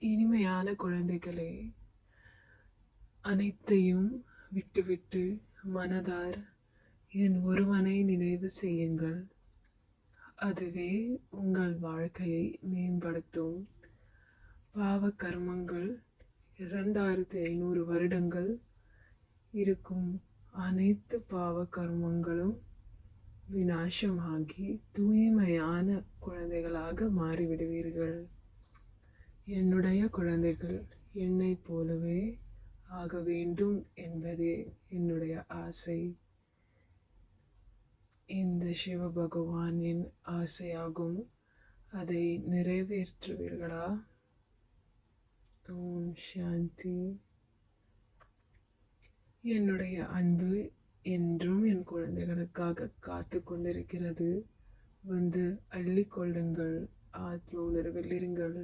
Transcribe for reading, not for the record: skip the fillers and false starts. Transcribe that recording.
இனிமையான குழந்தைகளே, அனைத்தையும் விட்டுவிட்டு மனதார் என் ஒருவனை நினைவு செய்யுங்கள். அதுவே உங்கள் வாழ்க்கையை மேம்படுத்தும். பாவ கர்மங்கள் 2500 வருடங்கள் இருக்கும் அனைத்து பாவ கர்மங்களும் விநாசமாகி தூய்மையான குழந்தைகளாக மாறிவிடுவீர்கள். என்னுடைய குழந்தைகள் என்னைப் போலவே ஆக வேண்டும் என்பதே என்னுடைய ஆசை. இந்த சிவ பகவானின் ஆசையாகும். அதை நிறைவேற்றுவீர்களா? ஓம் சாந்தி. என்னுடைய அன்பு என்றும் என் குழந்தைகளுக்காக காத்து கொண்டிருக்கிறது. வந்து அள்ளிக்கொள்ளுங்கள். ஆத்ம உணர்வில் இருங்கள்.